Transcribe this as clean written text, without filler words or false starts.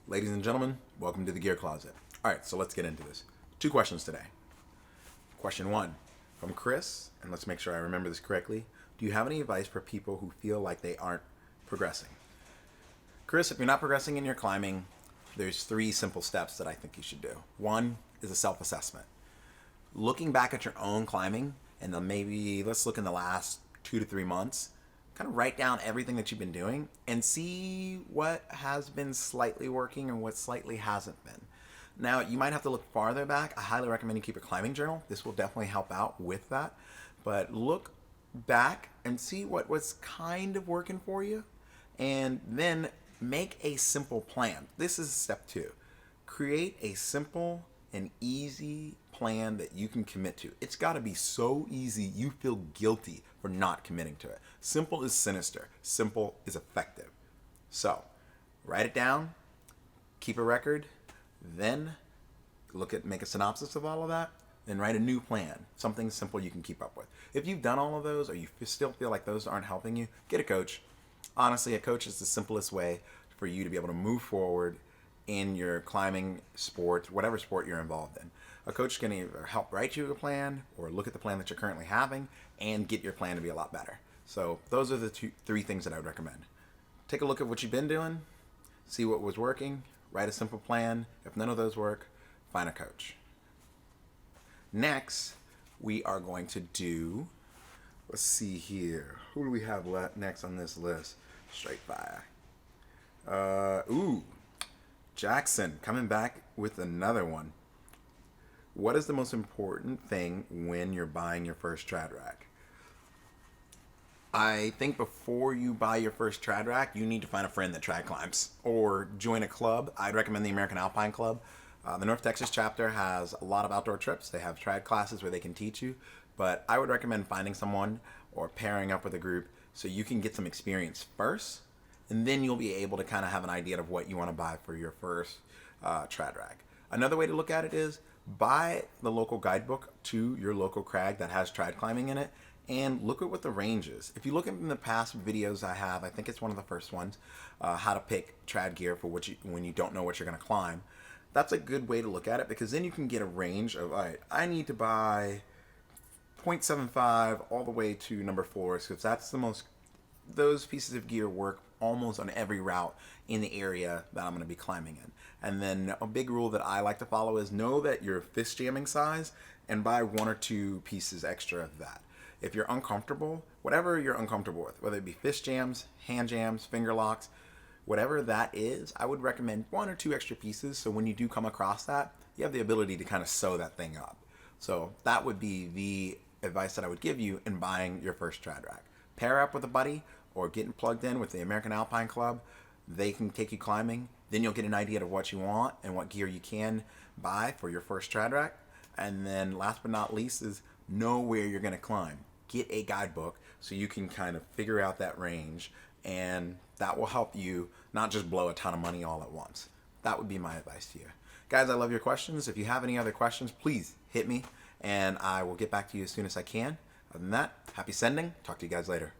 Ladies and gentlemen, welcome to the Gear Closet. All right, so let's get into this. 2 questions today. Question 1 from Chris, and let's make sure I remember this correctly. Do you have any advice for people who feel like they aren't progressing? Chris, if you're not progressing in your climbing, there's 3 simple steps that I think you should do. 1 is a self-assessment. Looking back at your own climbing, and then maybe let's look in the last 2 to 3 months, kind of write down everything that you've been doing and see what has been slightly working and what slightly hasn't been. Now, you might have to look farther back. I highly recommend you keep a climbing journal. This will definitely help out with that. But look back and see what was kind of working for you, and then make a simple plan. This is step 2. Create a simple and easy plan that you can commit to. It's got to be so easy you feel guilty for not committing to it. Simple is sinister. Simple is effective. So, write it down, keep a record, then make a synopsis of all of that, then write a new plan, something simple you can keep up with. If you've done all of those or you still feel like those aren't helping you, get a coach. Honestly, a coach is the simplest way for you to be able to move forward in your climbing sport, whatever sport you're involved in. A coach can either help write you a plan or look at the plan that you're currently having and get your plan to be a lot better. So those are the 3 things that I would recommend. Take a look at what you've been doing, see what was working, write a simple plan. If none of those work, find a coach. Next, we are going to do, let's see here. Who do we have next on this list? Straight fire. Jackson coming back with another one. What is the most important thing when you're buying your first trad rack? I think before you buy your first trad rack, you need to find a friend that trad climbs or join a club. I'd recommend the American Alpine Club. The North Texas chapter has a lot of outdoor trips. They have trad classes where they can teach you, but I would recommend finding someone or pairing up with a group so you can get some experience first, and then you'll be able to kind of have an idea of what you want to buy for your first trad rack. Another way to look at it is buy the local guidebook to your local crag that has trad climbing in it and look at what the range is. If you look at in the past videos I have, I think it's one of the first ones, how to pick trad gear for when you don't know what you're going to climb. That's a good way to look at it because then you can get a range of, all right, I need to buy 0.75 all the way to number 4 because those pieces of gear work almost on every route in the area that I'm going to be climbing in. And then a big rule that I like to follow is know that your fist jamming size and buy 1 or 2 pieces extra of that. If you're uncomfortable, whatever you're uncomfortable with, whether it be fist jams, hand jams, finger locks, whatever that is, I would recommend 1 or 2 extra pieces so when you do come across that, you have the ability to kind of sew that thing up. So that would be the advice that I would give you in buying your first trad rack. Pair up with a buddy or getting plugged in with the American Alpine Club. They can take you climbing. Then you'll get an idea of what you want and what gear you can buy for your first trad rack. And then last but not least is know where you're going to climb. Get a guidebook so you can kind of figure out that range, and that will help you not just blow a ton of money all at once. That would be my advice to you. Guys, I love your questions. If you have any other questions, please hit me and I will get back to you as soon as I can. Other than that, happy sending. Talk to you guys later.